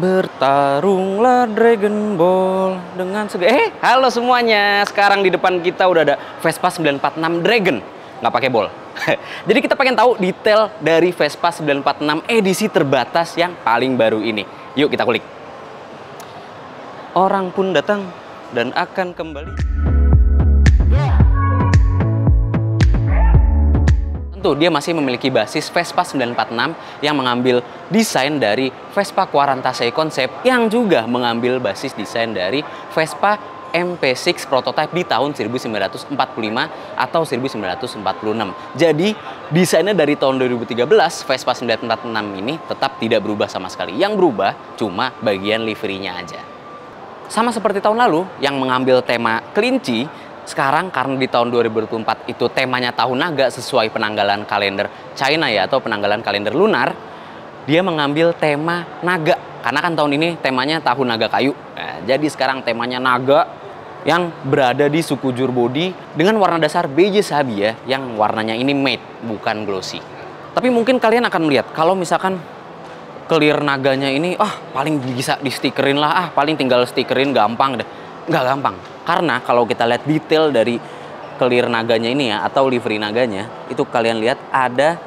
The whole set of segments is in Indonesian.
Bertarunglah Dragon Ball dengan halo semuanya. Sekarang di depan kita udah ada Vespa 946 Dragon. Nggak pakai ball. Jadi kita pengen tahu detail dari Vespa 946 edisi terbatas yang paling baru ini. Yuk kita kulik. Orang pun datang dan akan kembali. Tentu dia masih memiliki basis Vespa 946 yang mengambil desain dari Vespa Quarantasei Concept yang juga mengambil basis desain dari Vespa MP6 prototype di tahun 1945 atau 1946. Jadi desainnya dari tahun 2013 Vespa 946 ini tetap tidak berubah sama sekali. Yang berubah cuma bagian liverinya aja. Sama seperti tahun lalu yang mengambil tema kelinci, sekarang karena di tahun 2024 itu temanya tahun naga sesuai penanggalan kalender China ya, atau penanggalan kalender lunar, dia mengambil tema naga. Karena kan tahun ini temanya tahun naga kayu. Nah, jadi sekarang temanya naga yang berada di suku jur body dengan warna dasar beige sabia yang warnanya ini matte, bukan glossy. Tapi mungkin kalian akan melihat kalau misalkan clear naganya ini, paling bisa di stikerin lah, paling tinggal stikerin gampang deh. Nggak gampang. Karena kalau kita lihat detail dari clear naganya ini ya, atau livery naganya, itu kalian lihat ada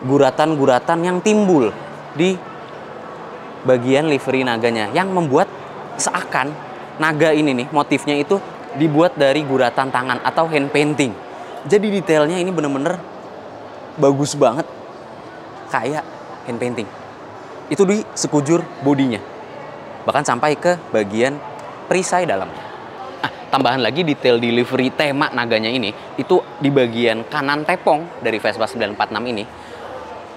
guratan-guratan yang timbul di bagian livery naganya yang membuat seakan naga ini nih, motifnya itu dibuat dari guratan tangan atau hand painting. Jadi detailnya ini bener-bener bagus banget, kayak hand painting. Itu di sekujur bodinya, bahkan sampai ke bagian perisai dalamnya. Tambahan lagi detail di livery tema naganya ini, itu di bagian kanan tepong dari Vespa 946 ini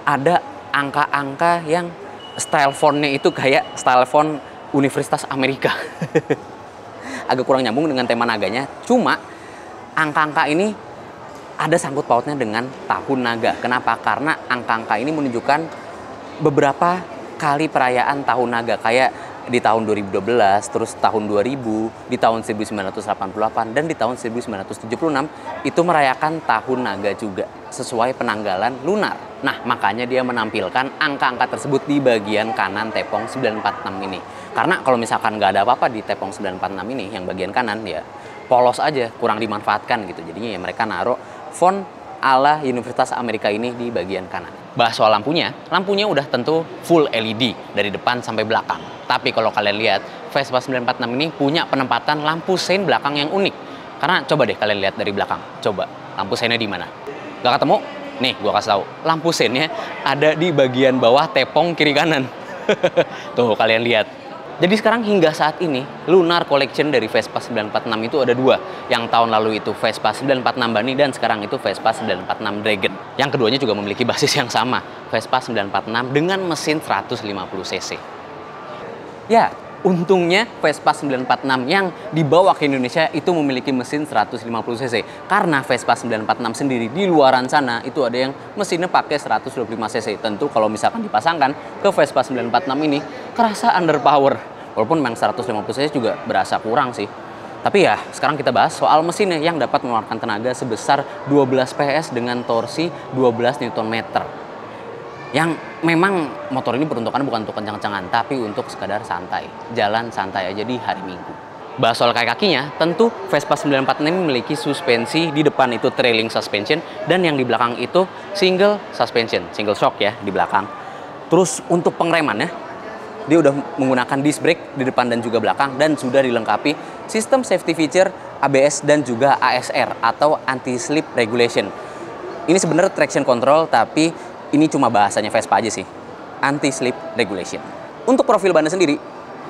ada angka-angka yang style fontnya itu kayak style font Universitas Amerika. Agak kurang nyambung dengan tema naganya, cuma angka-angka ini ada sangkut pautnya dengan tahun naga. Kenapa? Karena angka-angka ini menunjukkan beberapa kali perayaan tahun naga, kayak di tahun 2012, terus tahun 2000, di tahun 1988, dan di tahun 1976 itu merayakan tahun naga juga sesuai penanggalan lunar. Nah, makanya dia menampilkan angka-angka tersebut di bagian kanan tepong 946 ini. Karena kalau misalkan nggak ada apa-apa di tepong 946 ini, yang bagian kanan ya polos aja, kurang dimanfaatkan gitu. Jadinya ya mereka naruh font ala Universitas Amerika ini di bagian kanan. Bahas soal lampunya udah tentu full LED dari depan sampai belakang. Tapi kalau kalian lihat, Vespa 946 ini punya penempatan lampu sein belakang yang unik. Karena coba deh kalian lihat dari belakang. Coba, lampu seinnya di mana? Gak ketemu? Nih, gua kasih tahu. Lampu seinnya ada di bagian bawah tepong kiri kanan. Tuh, kalian lihat. Jadi sekarang hingga saat ini, Lunar Collection dari Vespa 946 itu ada dua. Yang tahun lalu itu Vespa 946 Bunny, dan sekarang itu Vespa 946 Dragon. Yang keduanya juga memiliki basis yang sama, Vespa 946 dengan mesin 150 cc. Ya, untungnya Vespa 946 yang dibawa ke Indonesia itu memiliki mesin 150 cc. Karena Vespa 946 sendiri di luaran sana itu ada yang mesinnya pakai 125 cc. Tentu kalau misalkan dipasangkan ke Vespa 946 ini kerasa underpower. Walaupun memang 150 cc juga berasa kurang sih. Tapi ya, sekarang kita bahas soal mesinnya yang dapat mengeluarkan tenaga sebesar 12 PS dengan torsi 12 Nm. Yang memang motor ini peruntukan bukan untuk kencang-kencangan, tapi untuk sekadar santai. Jalan santai aja di hari Minggu. Bahas soal kakinya, tentu Vespa 946 ini memiliki suspensi di depan itu trailing suspension, dan yang di belakang itu single suspension, single shock ya di belakang. Terus untuk pengeremannya, dia udah menggunakan disc brake di depan dan juga belakang, dan sudah dilengkapi sistem safety feature ABS dan juga ASR atau anti-slip regulation. Ini sebenarnya traction control, tapi ini cuma bahasanya Vespa aja sih, anti-slip regulation. Untuk profil bannya sendiri,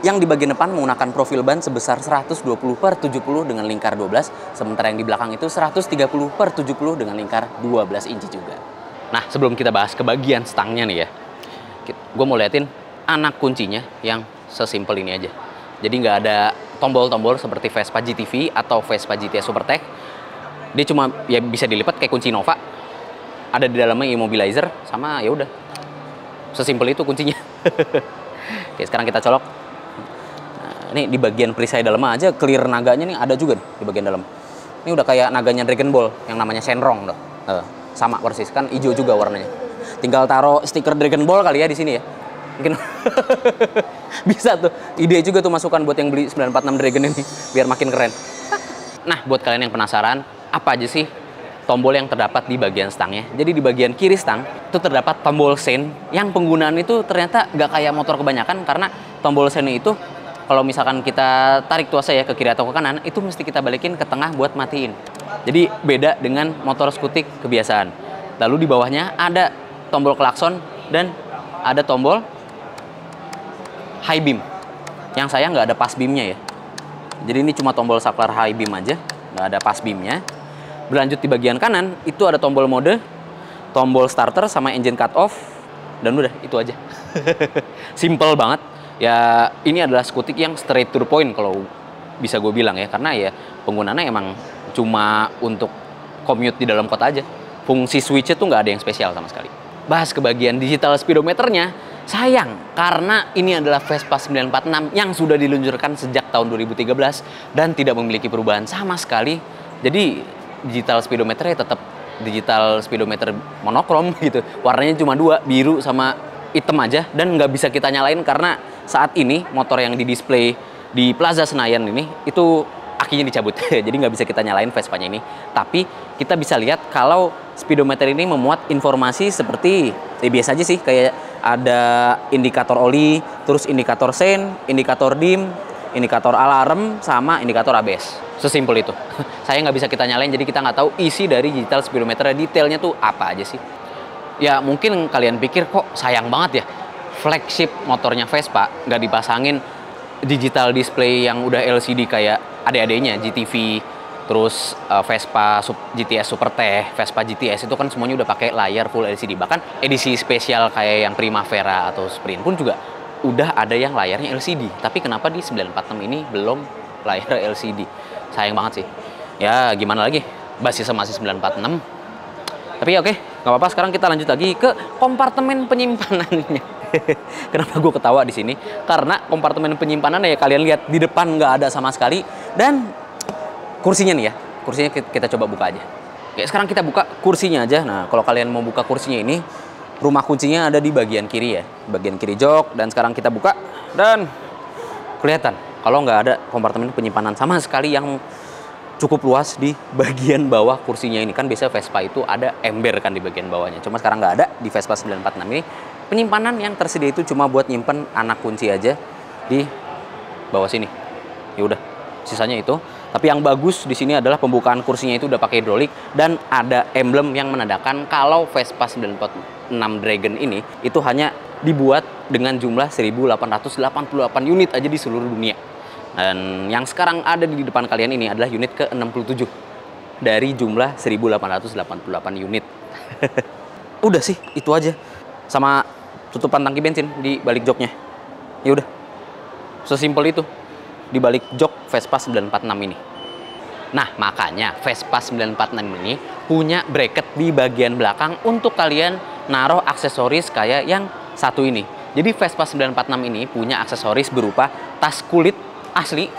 yang di bagian depan menggunakan profil ban sebesar 120/70 dengan lingkar 12, sementara yang di belakang itu 130/70 dengan lingkar 12 inci juga. Nah, sebelum kita bahas ke bagian stangnya nih ya, gue mau liatin anak kuncinya yang sesimpel ini aja. Jadi nggak ada tombol-tombol seperti Vespa GTV atau Vespa GTS Supertech. Dia cuma ya bisa dilipat kayak kunci Nova. Ada di dalamnya immobilizer sama ya udah. Sesimpel itu kuncinya. Oke, sekarang kita colok. Nah, ini di bagian perisai dalam aja clear naganya nih ada juga nih, di bagian dalam. Ini udah kayak naganya Dragon Ball yang namanya Shenrong tuh. Sama persis kan hijau juga warnanya. Tinggal taruh stiker Dragon Ball kali ya di sini ya. Mungkin bisa tuh. Ide juga tuh masukan buat yang beli 946 Dragon ini biar makin keren. Nah, buat kalian yang penasaran, apa aja sih tombol yang terdapat di bagian stangnya? Jadi di bagian kiri stang itu terdapat tombol sen yang penggunaan itu ternyata nggak kayak motor kebanyakan, karena tombol sen itu kalau misalkan kita tarik tuasnya ya ke kiri atau ke kanan, itu mesti kita balikin ke tengah buat matiin. Jadi beda dengan motor skutik kebiasaan. Lalu di bawahnya ada tombol klakson dan ada tombol high beam. Yang saya nggak ada pass beamnya ya. Jadi ini cuma tombol saklar high beam aja, nggak ada pass beamnya. Berlanjut di bagian kanan itu ada tombol mode, tombol starter sama engine cut off, dan udah itu aja. Simple banget. Ya ini adalah skutik yang straight to the point kalau bisa gue bilang ya, karena ya penggunaannya emang cuma untuk commute di dalam kota aja. Fungsi switch tuh nggak ada yang spesial sama sekali. Bahas ke bagian digital speedometernya, sayang karena ini adalah Vespa 946 yang sudah diluncurkan sejak tahun 2013 dan tidak memiliki perubahan sama sekali. Jadi digital speedometernya tetap digital speedometer monokrom gitu. Warnanya cuma dua, biru sama hitam aja, dan nggak bisa kita nyalain karena saat ini motor yang di display di Plaza Senayan ini itu akinya dicabut. Jadi nggak bisa kita nyalain Vespanya ini. Tapi kita bisa lihat kalau speedometer ini memuat informasi seperti biasa aja sih, kayak ada indikator oli, terus indikator sen, indikator dim, indikator alarm, sama indikator ABS. Sesimpel itu. Saya nggak bisa kita nyalain, jadi kita nggak tahu isi dari digital speedometer detailnya tuh apa aja sih. Ya mungkin kalian pikir kok sayang banget ya flagship motornya Vespa nggak dipasangin digital display yang udah LCD kayak adik-adiknya GTV, terus Vespa GTS Super T, Vespa GTS itu kan semuanya udah pakai layar full LCD. Bahkan edisi spesial kayak yang Primavera atau Sprint pun juga udah ada yang layarnya LCD. Tapi kenapa di 946 ini belum layar LCD? Sayang banget sih. Ya gimana lagi, basisnya masih 946. Tapi oke, nggak apa-apa. Sekarang kita lanjut lagi ke kompartemen penyimpanannya. Kenapa gue ketawa di sini? Karena kompartemen penyimpanannya ya kalian lihat di depan nggak ada sama sekali, dan kursinya nih ya, kursinya kita coba buka aja. Oke, sekarang kita buka kursinya aja. Nah, kalau kalian mau buka kursinya ini, rumah kuncinya ada di bagian kiri ya, bagian kiri jok. Dan sekarang kita buka dan kelihatan kalau nggak ada kompartemen penyimpanan sama sekali yang cukup luas di bagian bawah kursinya ini. Kan biasanya Vespa itu ada ember kan di bagian bawahnya. Cuma sekarang nggak ada di Vespa 946 ini. Penyimpanan yang tersedia itu cuma buat nyimpen anak kunci aja di bawah sini. Ya udah, sisanya itu. Tapi yang bagus di sini adalah pembukaan kursinya itu udah pakai hidrolik dan ada emblem yang menandakan kalau Vespa 946 Dragon ini itu hanya dibuat dengan jumlah 1888 unit aja di seluruh dunia. Dan yang sekarang ada di depan kalian ini adalah unit ke-67 dari jumlah 1888 unit. Udah sih, itu aja. Sama tutupan tangki bensin di balik joknya. Ya udah. Sesimpel itu di balik jok Vespa 946 ini. Nah, makanya Vespa 946 ini punya bracket di bagian belakang untuk kalian naruh aksesoris kayak yang satu ini. Jadi Vespa 946 ini punya aksesoris berupa tas kulit asli,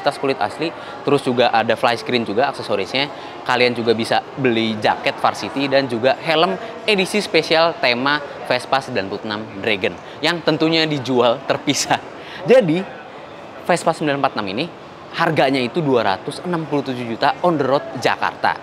terus juga ada fly screen juga aksesorisnya. Kalian juga bisa beli jaket varsity dan juga helm edisi spesial tema Vespa 946 Dragon yang tentunya dijual terpisah. Jadi Vespa 946 ini harganya itu 267 juta on the road Jakarta.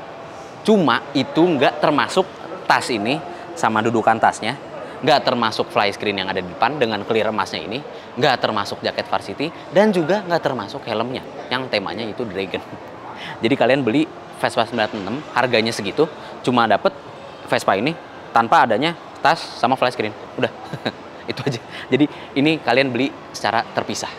Cuma itu nggak termasuk tas ini sama dudukan tasnya, nggak termasuk fly screen yang ada di depan dengan clear emasnya ini, nggak termasuk jaket varsity, dan juga nggak termasuk helmnya yang temanya itu Dragon. Jadi kalian beli Vespa 946 harganya segitu, cuma dapet Vespa ini tanpa adanya tas sama fly screen. Udah, itu aja. Jadi ini kalian beli secara terpisah.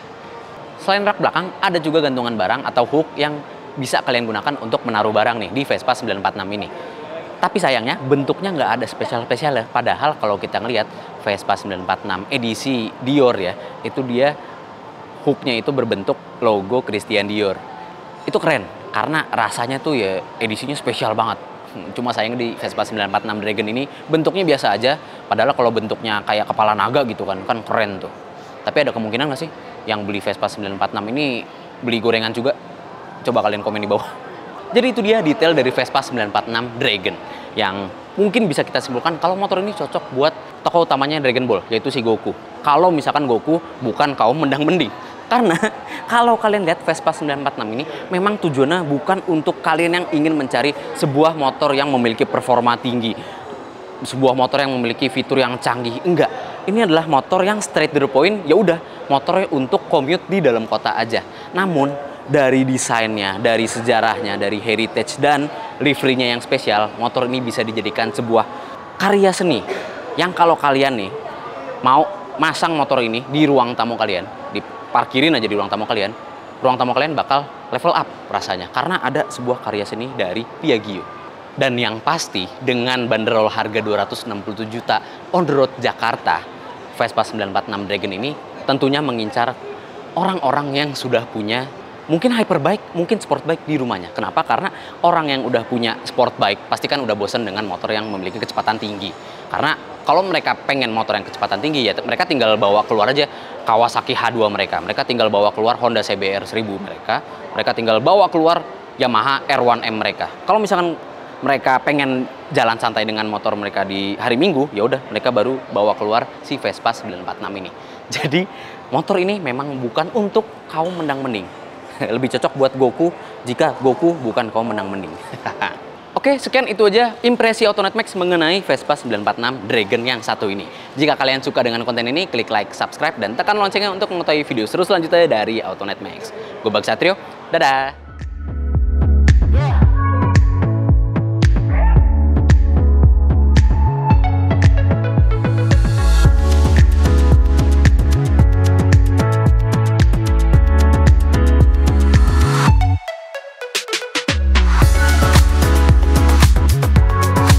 Selain rak belakang, ada juga gantungan barang atau hook yang bisa kalian gunakan untuk menaruh barang nih di Vespa 946 ini. Tapi sayangnya bentuknya nggak ada spesial-spesial ya. Padahal kalau kita ngelihat Vespa 946 edisi Dior ya, itu dia hooknya itu berbentuk logo Christian Dior. Itu keren karena rasanya tuh ya edisinya spesial banget. Cuma sayang di Vespa 946 Dragon ini bentuknya biasa aja. Padahal kalau bentuknya kayak kepala naga gitu kan keren tuh. Tapi ada kemungkinan nggak sih yang beli Vespa 946 ini beli gorengan juga? Coba kalian komen di bawah. Jadi itu dia detail dari Vespa 946 Dragon yang mungkin bisa kita simpulkan kalau motor ini cocok buat tokoh utamanya Dragon Ball, yaitu si Goku. Kalau misalkan Goku bukan kaum mendang-mending. Karena kalau kalian lihat Vespa 946 ini memang tujuannya bukan untuk kalian yang ingin mencari sebuah motor yang memiliki performa tinggi, sebuah motor yang memiliki fitur yang canggih. Enggak, ini adalah motor yang straight to the point. Ya udah, motornya untuk commute di dalam kota aja. Namun dari desainnya, dari sejarahnya, dari heritage dan liverynya yang spesial, motor ini bisa dijadikan sebuah karya seni yang kalau kalian nih mau masang motor ini di ruang tamu kalian, diparkirin aja di ruang tamu kalian bakal level up rasanya karena ada sebuah karya seni dari Piaggio. Dan yang pasti dengan banderol harga 267 juta on the road Jakarta, Vespa 946 Dragon ini tentunya mengincar orang-orang yang sudah punya mungkin hyperbike, mungkin sport bike di rumahnya. Kenapa? Karena orang yang udah punya sport bike pasti kan udah bosan dengan motor yang memiliki kecepatan tinggi. Karena kalau mereka pengen motor yang kecepatan tinggi, ya mereka tinggal bawa keluar aja Kawasaki H2 mereka tinggal bawa keluar Honda CBR 1000 mereka tinggal bawa keluar Yamaha R1M mereka. Kalau misalkan mereka pengen jalan santai dengan motor mereka di hari Minggu, ya udah mereka baru bawa keluar si Vespa 946 ini. Jadi motor ini memang bukan untuk kaum mendang-mending. Lebih cocok buat Goku jika Goku bukan kaum menang-mending. Oke, sekian itu aja impresi Autonet Max mengenai Vespa 946 Dragon yang satu ini. Jika kalian suka dengan konten ini, klik like, subscribe, dan tekan loncengnya untuk mengetahui video seru selanjutnya dari Autonet Max. Gue Bang Satrio, dadah!